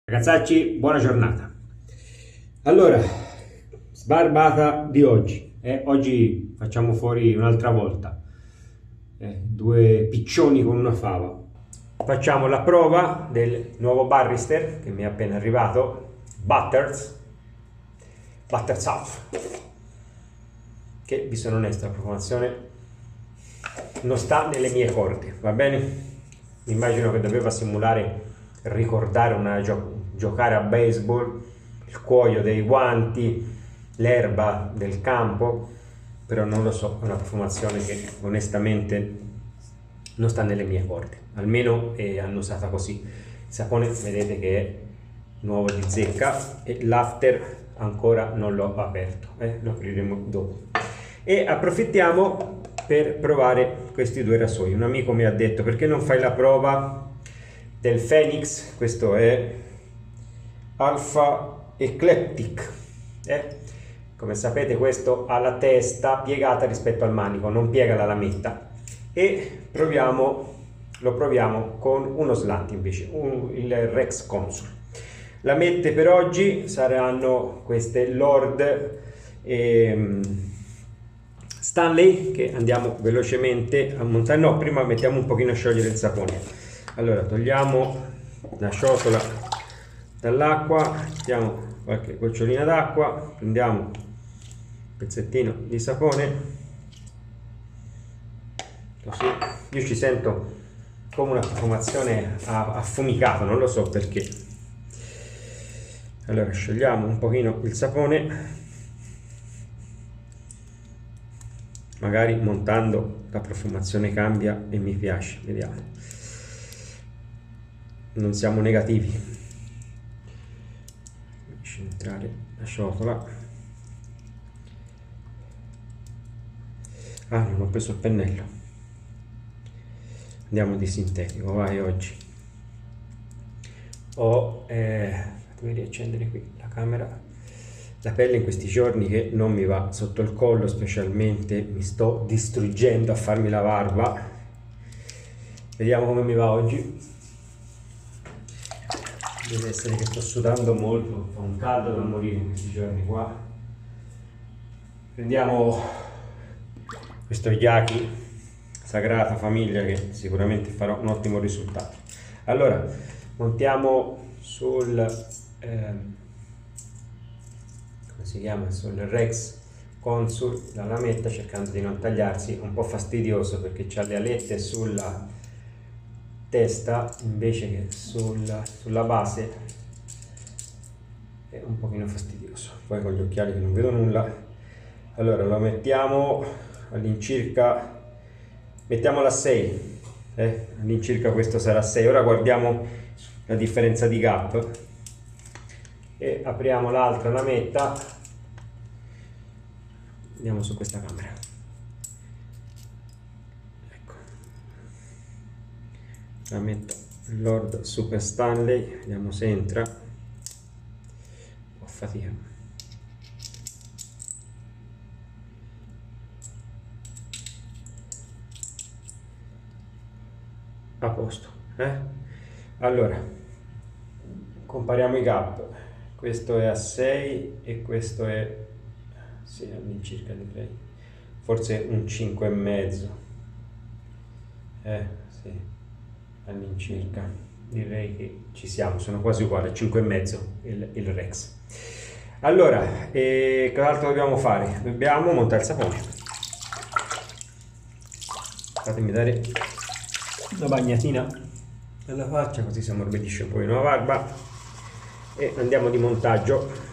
Ragazzacci, buona giornata. Allora, sbarbata di oggi. Oggi facciamo fuori un'altra volta. Due piccioni con una fava. Facciamo la prova del nuovo barrister che mi è appena arrivato, Butter South. Che, vi sono onesto, la profumazione non sta nelle mie corde, va bene? Mi immagino che doveva simulare, ricordare giocare a baseball, il cuoio dei guanti, l'erba del campo, però non lo so, è una profumazione che onestamente non sta nelle mie corde, almeno è annusata così. Il sapone vedete che è nuovo di zecca e l'after ancora non l'ho aperto, lo apriremo dopo. E approfittiamo per provare questi due rasoi. Un amico mi ha detto: perché non fai la prova del Phoenix? Questo è Alpha Eclectic. Come sapete, questo ha la testa piegata rispetto al manico, non piega la lametta. E lo proviamo con uno slant invece, il Rex Consul. Lamette per oggi saranno queste Lord Stanley, che andiamo velocemente a montare. No, prima mettiamo un pochino a sciogliere il sapone. Allora togliamo la ciotola dall'acqua, mettiamo qualche gocciolina d'acqua, prendiamo un pezzettino di sapone, così. Io ci sento come una profumazione affumicato, non lo so perché. Allora sciogliamo un pochino il sapone, magari montando la profumazione cambia e mi piace, vediamo. Non siamo negativi. Centrare la ciotola. Non ho preso il pennello. Andiamo di sintetico, vai oggi. Fatemi riaccendere qui la camera. La pelle in questi giorni che non mi va sotto il collo, specialmente mi sto distruggendo a farmi la barba. Vediamo come mi va oggi. Deve essere che sto sudando molto, fa un caldo da morire in questi giorni qua. Prendiamo questo Yaki Sagrada Famiglia, che sicuramente farà un ottimo risultato. Allora montiamo sul come si chiama, sul Rex Consul la lametta, cercando di non tagliarsi. Un po' fastidioso perché c'ha le alette sulla testa invece che sulla base, è un pochino fastidioso. Poi con gli occhiali che non vedo nulla. Allora lo mettiamo all'incirca, mettiamola a 6, all'incirca questo sarà 6. Ora guardiamo la differenza di gap e apriamo l'altra lametta, andiamo su questa camera. La metto Lord Super Stanley, vediamo se entra. Un po' fatica. A posto, allora compariamo i gap. Questo è a 6 e questo è, sì, all'incirca direi, forse un 5 e mezzo, sì, all'incirca direi che ci siamo, sono quasi uguali, 5 e mezzo il Rex. Allora, cos'altro dobbiamo fare? Dobbiamo montare il sapone. Fatemi dare una bagnatina alla faccia, così si ammorbidisce un po' la barba, e andiamo di montaggio.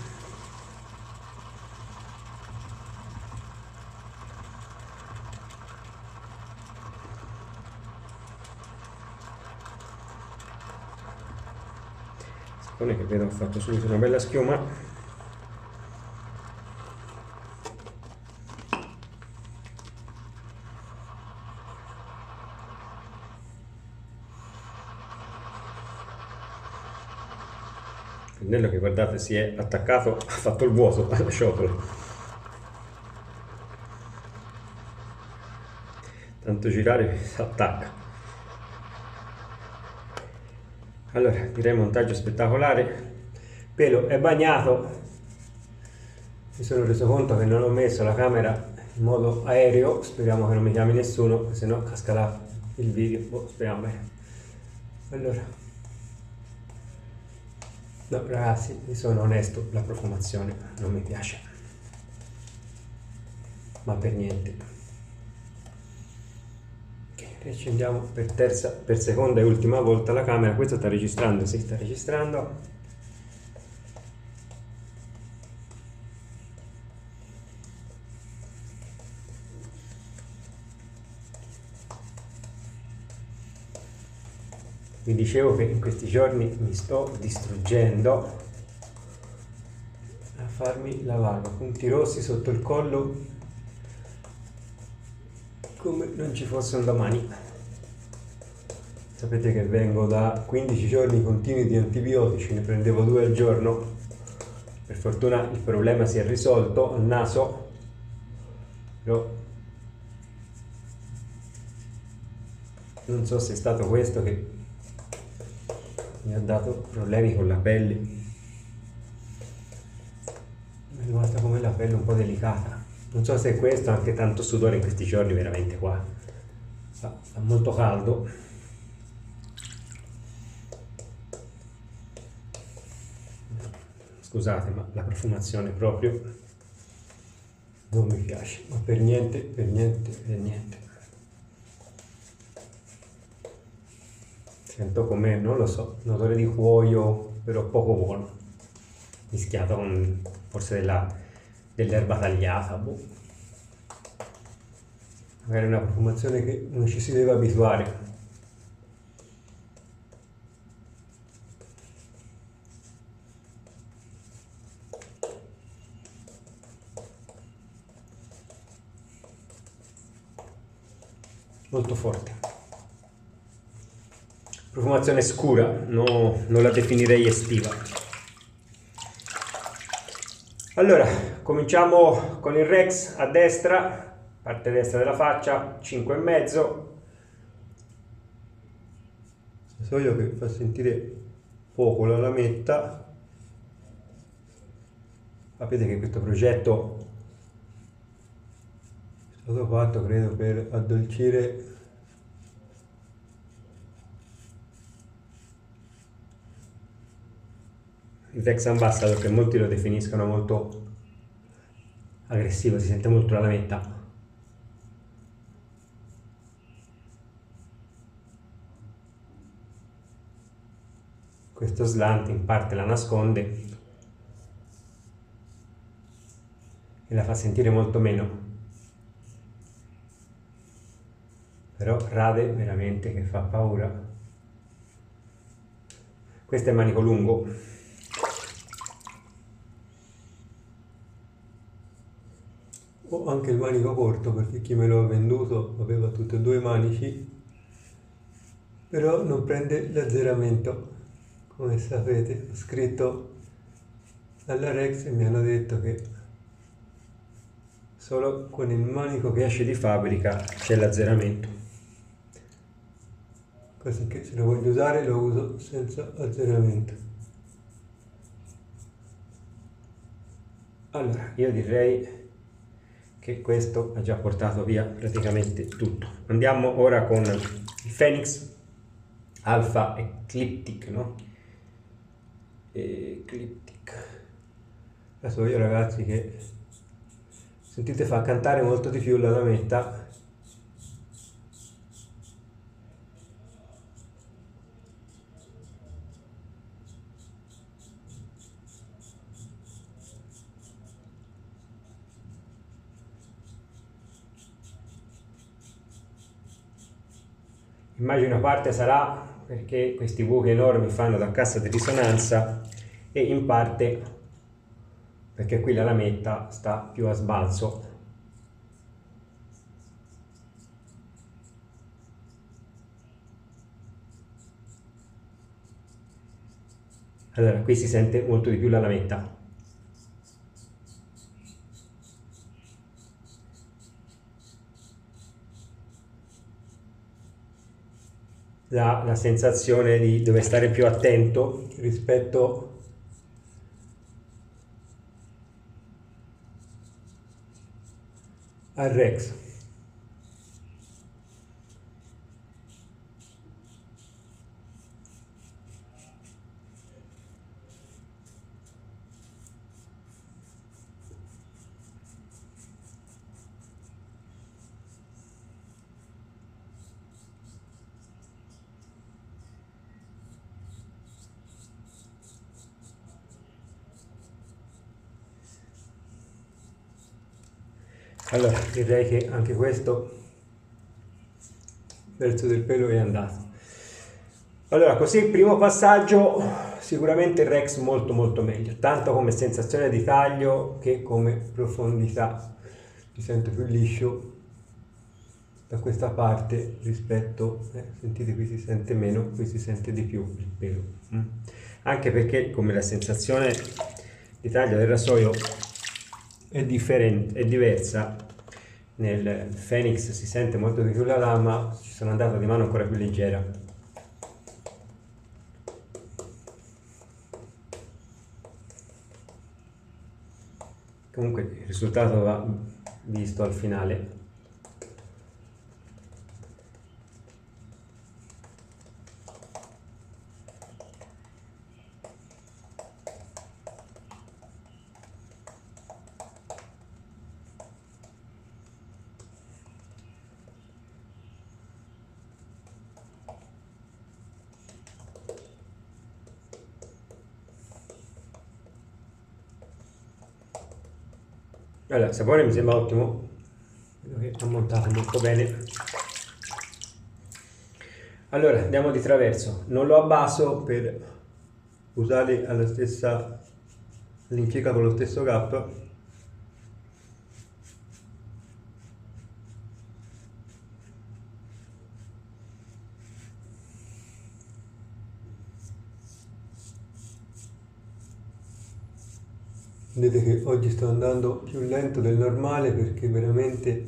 Sapone che vedo ha fatto subito una bella schiuma. Il pennello che, guardate, si è attaccato, ha fatto il vuoto alla ciotola. Tanto girare si attacca. Allora, direi montaggio spettacolare. Pelo è bagnato. Mi sono reso conto che non ho messo la camera in modo aereo, speriamo che non mi chiami nessuno, se no cascherà il video, speriamo bene. Allora, no ragazzi, mi sono onesto, la profumazione non mi piace, ma per niente. Ok, riaccendiamo per seconda e ultima volta la camera. Questo sta registrando? Sì, sta registrando. Vi dicevo che in questi giorni mi sto distruggendo a farmi la barba, punti rossi sotto il collo come non ci fosse un domani. Sapete che vengo da 15 giorni continui di antibiotici, ne prendevo 2 al giorno. Per fortuna il problema si è risolto al naso, però non so se è stato questo che mi ha dato problemi con la pelle. Mi è rimasta come la pelle un po' delicata. Non so se è questo, anche tanto sudore in questi giorni veramente qua. Fa molto caldo. Scusate, ma la profumazione proprio non mi piace, ma per niente, per niente, per niente. Sento come, non lo so, un odore di cuoio, però poco buono, mischiato con forse dell'erba tagliata, boh. Magari una profumazione che non ci si deve abituare. Molto forte. Profumazione scura, no, non la definirei estiva. Allora, cominciamo con il Rex a destra, parte destra della faccia, 5,5. Rasoio che fa sentire poco la lametta. Sapete che questo progetto è stato fatto, credo, per addolcire il Rex Ambassador, che molti lo definiscono molto aggressivo, si sente molto la lametta. Questo slant in parte la nasconde e la fa sentire molto meno, però rade veramente che fa paura. Questo è manico lungo. Ho anche il manico corto, perché chi me lo ha venduto aveva tutti e 2 i manici, però non prende l'azzeramento. Come sapete, ho scritto alla Rex e mi hanno detto che solo con il manico che esce di fabbrica c'è l'azzeramento, così che se lo voglio usare lo uso senza azzeramento. Allora, io direi che questo ha già portato via praticamente tutto. Andiamo ora con il Phoenix Alpha Ecliptic, no? Ecliptic. Adesso io, ragazzi, che sentite, fa cantare molto di più la lametta. Immagino parte sarà perché questi buchi enormi fanno da cassa di risonanza, e in parte perché qui la lametta sta più a sbalzo. Allora, qui si sente molto di più la lametta. la sensazione di dover stare più attento rispetto al Rex. Allora, direi che anche questo verso del pelo è andato. Allora, così il primo passaggio, sicuramente il Rex molto meglio, tanto come sensazione di taglio che come profondità. Mi sento più liscio da questa parte rispetto, sentite qui si sente meno, qui si sente di più il pelo. Anche perché come la sensazione di taglio del rasoio è differente, è diversa. Nel Phoenix si sente molto di più la lama, ci sono andato di mano ancora più leggera. Comunque il risultato va visto al finale. Allora, il sapore mi sembra ottimo, vedo che ho montato molto bene. Allora, andiamo di traverso, non lo abbasso per usare alla stessa all'impiega con lo stesso gap. Vedete che oggi sto andando più lento del normale perché veramente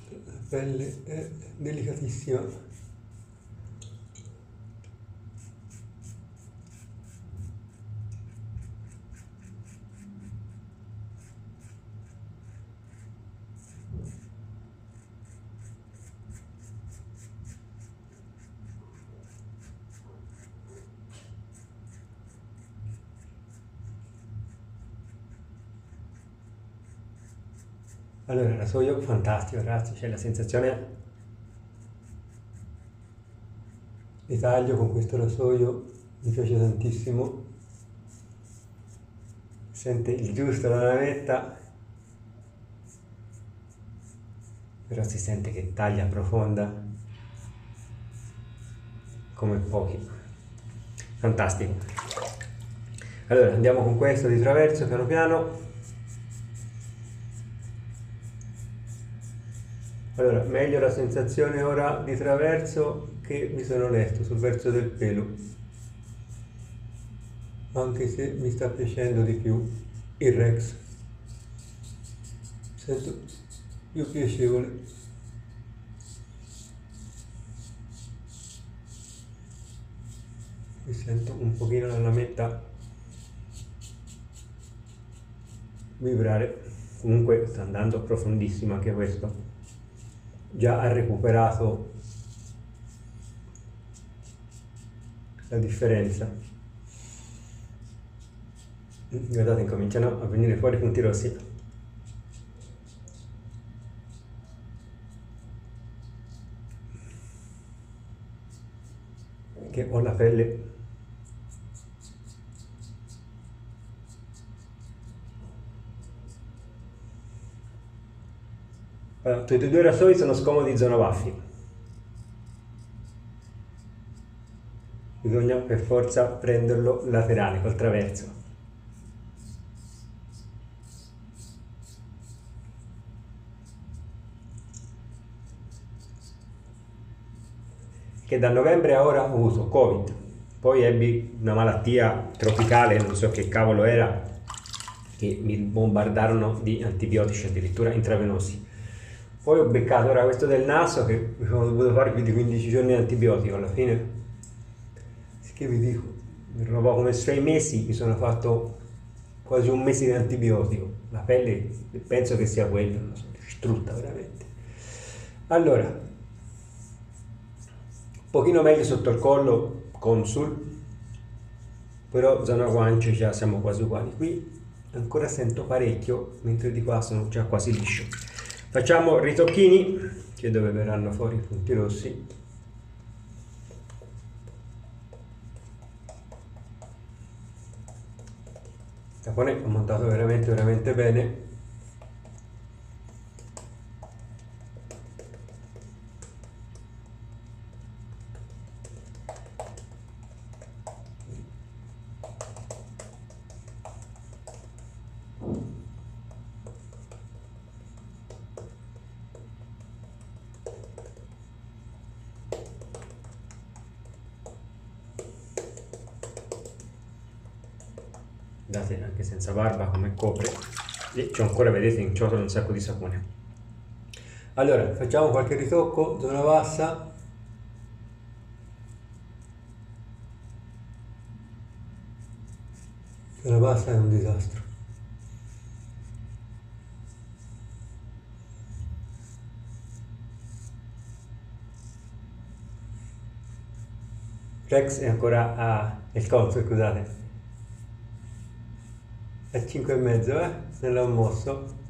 la pelle è delicatissima. Allora, il rasoio fantastico, ragazzi, c'è la sensazione di taglio con questo rasoio, mi piace tantissimo, sente il giusto la lametta, però si sente che taglia profonda come pochi, fantastico. Allora, andiamo con questo di traverso piano piano. Allora, meglio la sensazione ora di traverso che, mi sono onesto, sul verso del pelo, anche se mi sta piacendo di più il Rex, sento più piacevole. Mi sento un pochino la lametta vibrare, comunque sta andando profondissimo anche questo. Già ha recuperato la differenza. Guardate, incominciano a venire fuori i punti rossi. Che ho la pelle allora, tutti e due i rasoi sono scomodi zona baffi. Bisogna per forza prenderlo laterale col traverso. Che da novembre a ora ho avuto Covid, poi ebbi una malattia tropicale, non so che cavolo era, che mi bombardarono di antibiotici addirittura intravenosi. Poi ho beccato ora questo del naso che mi sono dovuto fare più di 15 giorni di antibiotico alla fine. Che vi dico, in roba come 6 mesi mi sono fatto quasi un mese di antibiotico. La pelle penso che sia quella, non so, distrutta veramente. Allora, un pochino meglio sotto il collo, Consul, però zona guance già siamo quasi uguali. Qui ancora sento parecchio, mentre di qua sono già quasi liscio. Facciamo ritocchini, che dove verranno fuori i punti rossi. Il tapone ho montato veramente bene. Date anche senza barba come copre e c'ho ancora, vedete, in ciotola un sacco di sapone. Allora facciamo qualche ritocco, zona bassa, zona bassa è un disastro. Rex è ancora il conto, scusate, a 5,5, non l'ho mosso.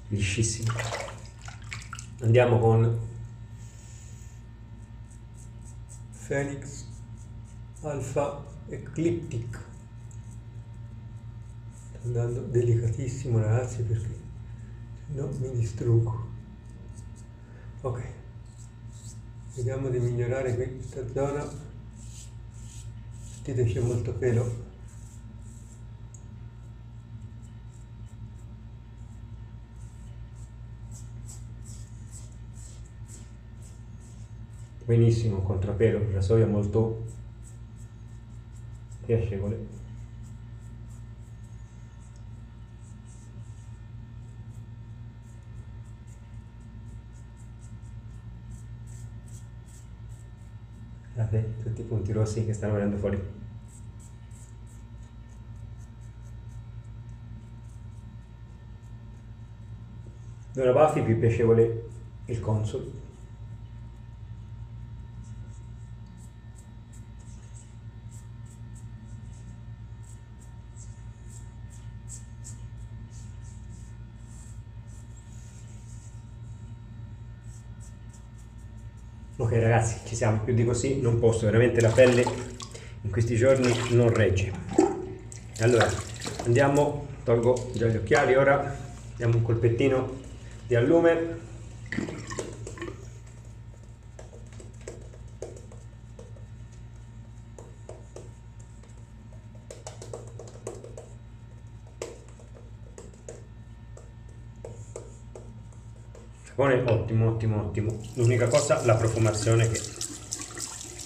Liscissimo. Andiamo con Phoenix Alpha Ecliptic. Sto andando delicatissimo ragazzi perché se no mi distruggo. Ok, vediamo di migliorare questa zona. Sentite c'è molto pelo. Benissimo, contrapelo, il rasoio è molto piacevole. Guardate tutti i punti rossi che stanno venendo fuori. Donna Buffy più piacevole il Consul. Ok ragazzi, ci siamo, più di così non posso, veramente la pelle in questi giorni non regge. Allora, andiamo, tolgo già gli occhiali, ora diamo un colpettino di allume. Ottimo, ottimo, ottimo. L'unica cosa, la profumazione, che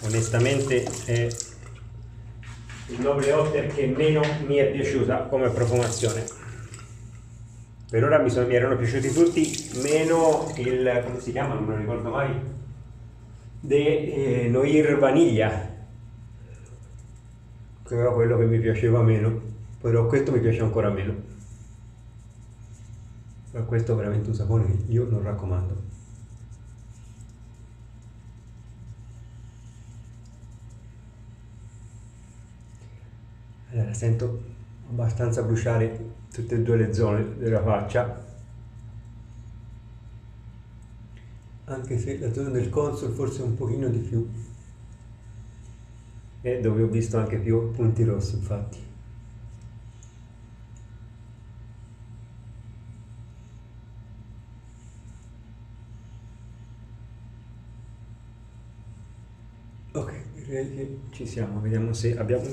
onestamente è il Noble Otter che meno mi è piaciuta come profumazione. Per ora mi erano piaciuti tutti, meno il, come si chiama, non me lo ricordo mai, De Noir Vaniglia, che era quello che mi piaceva meno, però questo mi piace ancora meno. Ma questo è veramente un sapone che io non raccomando. Allora, sento abbastanza bruciare tutte e due le zone della faccia, anche se la zona del console forse un pochino di più. e dove ho visto anche più punti rossi, infatti. Ok, direi che ci siamo, vediamo se abbiamo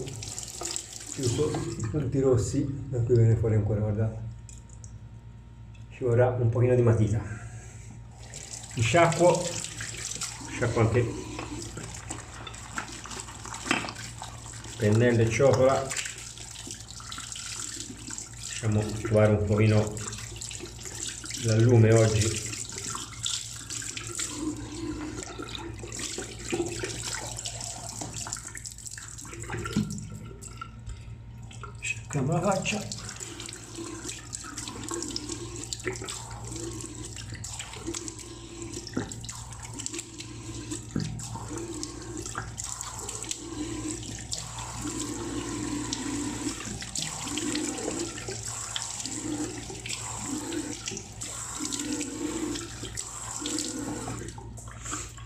chiuso i punti rossi, da qui viene fuori ancora, guardate. Ci vorrà un pochino di matita. Mi sciacquo anche pennello e ciotola, lasciamo trovare un pochino l'allume oggi. Sciacquiamo la faccia.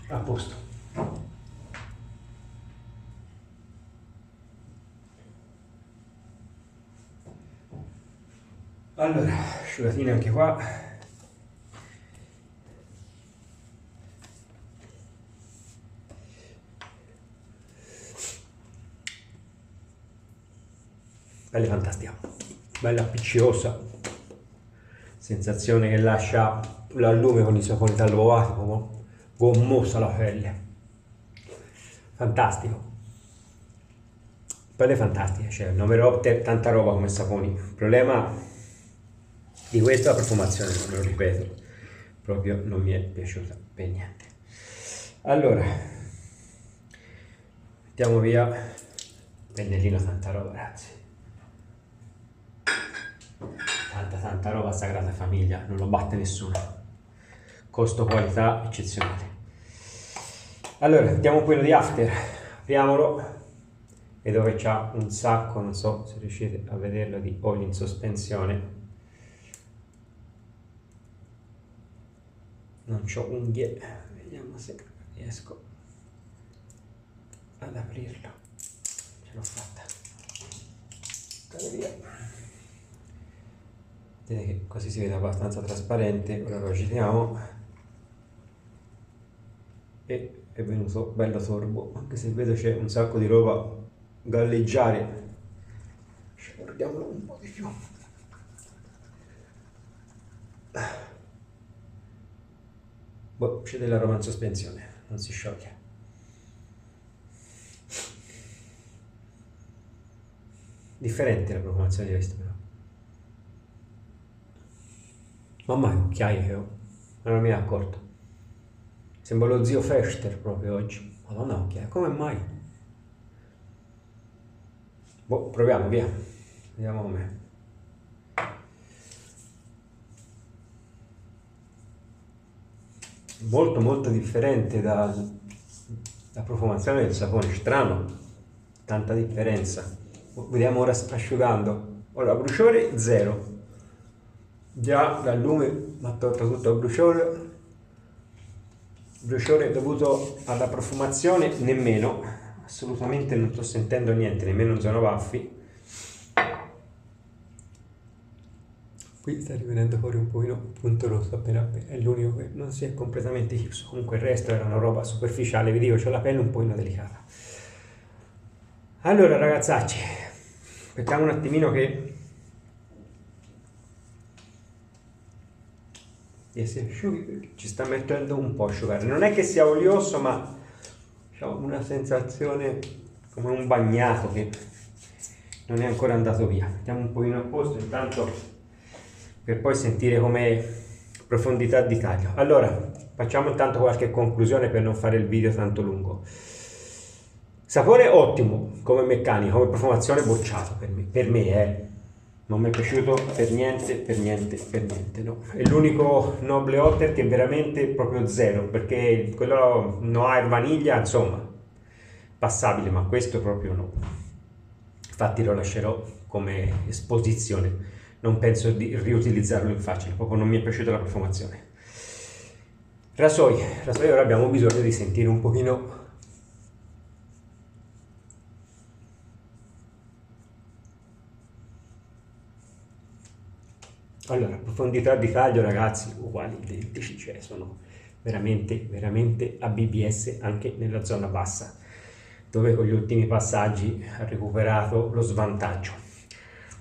A posto. Allora, asciugatine anche qua. Bella fantastica, bella appicciosa, sensazione che lascia l'allume con i sapori tallovati, proprio gommosa la pelle. Fantastico. Pelle fantastica, cioè nommerò tanta roba come saponi. Il problema di questa è la profumazione, non me lo ripeto, proprio non mi è piaciuta per niente. Allora, mettiamo via pennellino, tanta roba, ragazzi. Tanta roba, Sagrada Famiglia, non lo batte nessuno. Costo qualità eccezionale. Allora, mettiamo un pochino di after, apriamolo, e dove c'ha un sacco, non so se riuscite a vederlo, di olio in sospensione. Non c'ho unghie, vediamo se riesco ad aprirlo. Ce l'ho fatta. Buttare via. Vedete che così si vede abbastanza trasparente. Ora lo giriamo e è venuto bello torbo, anche se vedo c'è un sacco di roba galleggiare. Guardiamolo un po' di più. Boh, c'è della roba in sospensione, non si scioglie. Differente la profumazione di questo, però. Mamma che occhiaie che ho, non me ne accorto. Sembra lo zio Fester proprio oggi. Madonna occhiaie, come mai? Boh, proviamo, via. Vediamo com'è. Molto differente dalla profumazione del sapone, strano, tanta differenza. Vediamo ora asciugando. Ora, bruciore 0. Già l'allume mi ha tolto tutto il bruciore dovuto alla profumazione nemmeno, assolutamente non sto sentendo niente, nemmeno in zona baffi. Qui sta rivenendo fuori un pochino il punto rosso appena, è l'unico che non si è completamente chiuso, comunque il resto era una roba superficiale, vi dico, c'ho la pelle un pochino delicata. Allora ragazzacci, aspettiamo un attimino che si asciughi, perché ci sta mettendo un po' a asciugare, non è che sia olioso, ma ho una sensazione come un bagnato che non è ancora andato via. Mettiamo un pochino a posto intanto per poi sentire come profondità di taglio. Allora, facciamo intanto qualche conclusione per non fare il video tanto lungo. Sapore ottimo come meccanica, come profumazione bocciato per me, non mi è piaciuto per niente, no. È l'unico Noble Otter che è veramente proprio zero, perché quello Noir Vaniglia, insomma, passabile, ma questo proprio no. Infatti lo lascerò come esposizione, non penso di riutilizzarlo in facile, proprio non mi è piaciuta la profumazione. Rasoi, ora abbiamo bisogno di sentire un pochino Allora, profondità di taglio ragazzi uguali, identici, cioè sono veramente veramente a BBS anche nella zona bassa, dove con gli ultimi passaggi ha recuperato lo svantaggio.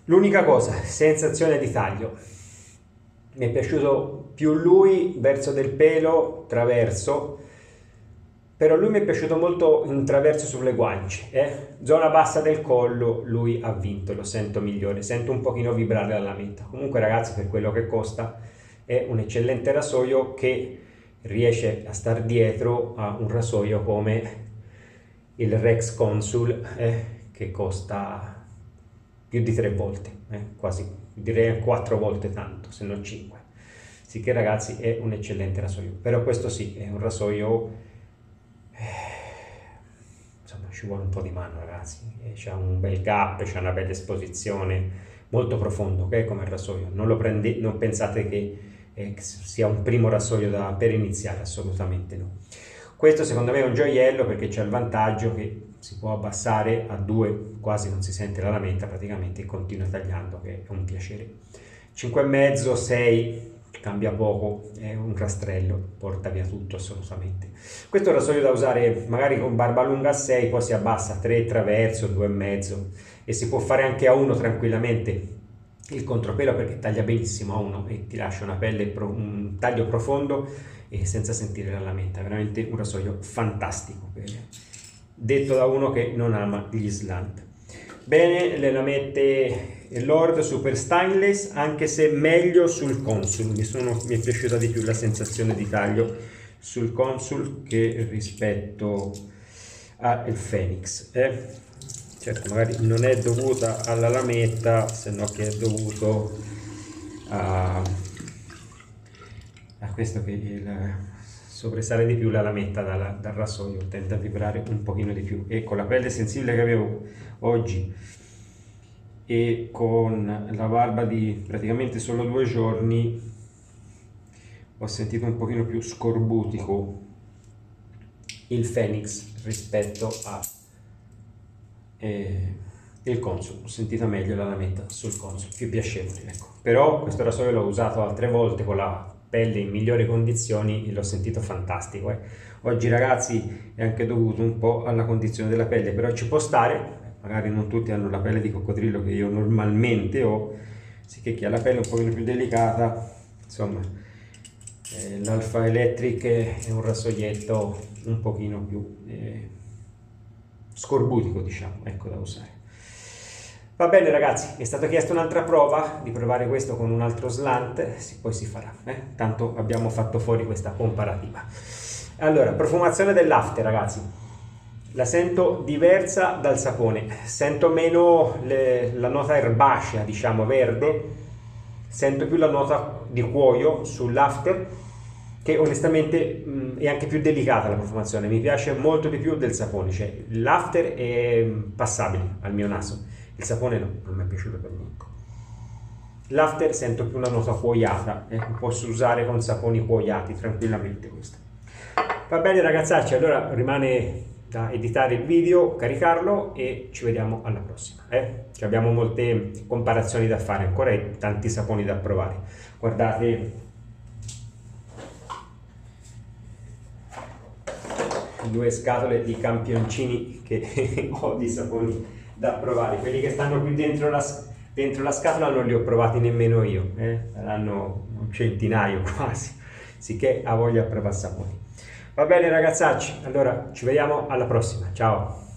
L'unica cosa, sensazione di taglio, mi è piaciuto più lui verso del pelo traverso, però lui mi è piaciuto molto in traverso sulle guance, zona bassa del collo lui ha vinto, lo sento migliore, sento un pochino vibrare la lametta. Comunque ragazzi, per quello che costa è un eccellente rasoio che riesce a star dietro a un rasoio come il Rex Consul, che costa più di 3 volte, quasi direi 4 volte tanto, se non 5. Sì che ragazzi è un eccellente rasoio, però questo sì è un rasoio, insomma ci vuole un po' di mano ragazzi, c'ha un bel gap, c'ha una bella esposizione, molto profondo, come rasoio, non pensate che sia un primo rasoio per iniziare, assolutamente no. Questo secondo me è un gioiello perché c'è il vantaggio che si può abbassare a 2, quasi non si sente la lametta praticamente, e continua tagliando, che è un piacere. 5,5, 6, cambia poco, è un rastrello, porta via tutto assolutamente. Questo è un rasoio da usare magari con barba lunga a 6, poi si abbassa a 3 traverso, 2,5, e si può fare anche a 1 tranquillamente il contropelo, perché taglia benissimo a 1 e ti lascia una pelle, un taglio profondo e senza sentire la lametta. Veramente un rasoio fantastico, detto da uno che non ama gli slant. Bene, le lamette Lord Super Stainless, anche se meglio sul Consul, mi è piaciuta di più la sensazione di taglio sul Consul che rispetto al Phoenix. Certo, magari non è dovuta alla lametta, se no che è dovuto a questo, che sovrasale di più la lametta dal rasoio, tende a vibrare un pochino di più, e con la pelle sensibile che avevo oggi e con la barba di praticamente solo 2 giorni ho sentito un pochino più scorbutico il Phoenix rispetto a il Consul. Ho sentito meglio la lametta sul Consul, più piacevole, ecco. Però questo rasoio l'ho usato altre volte con la pelle in migliori condizioni e l'ho sentito fantastico. Oggi ragazzi è anche dovuto un po' alla condizione della pelle, però ci può stare, magari non tutti hanno la pelle di coccodrillo che io normalmente ho, sicché chi ha la pelle un pochino più delicata, insomma, l'Alpha Electric è un rasoietto un pochino più scorbutico, diciamo, ecco, da usare. Va bene ragazzi, è stata chiesta un'altra prova, di provare questo con un altro slant, poi si farà, tanto abbiamo fatto fuori questa comparativa. Allora, profumazione dell'after ragazzi, la sento diversa dal sapone, sento meno la nota erbacea, diciamo verde, sento più la nota di cuoio sull'after, che onestamente è anche più delicata la profumazione, mi piace molto di più del sapone, cioè l'after è passabile al mio naso, il sapone no, non mi è piaciuto per niente. L'after sento più una nota cuoiata, posso usare con saponi cuoiati tranquillamente questo. Va bene ragazzacci, allora rimane da editare il video, caricarlo e ci vediamo alla prossima. Abbiamo molte comparazioni da fare ancora e tanti saponi da provare. Guardate 2 scatole di campioncini che ho di saponi da provare, quelli che stanno qui dentro la scatola non li ho provati nemmeno io, saranno un centinaio quasi, sicché ha voglia a provare saponi. Va bene ragazzacci, allora ci vediamo alla prossima, ciao!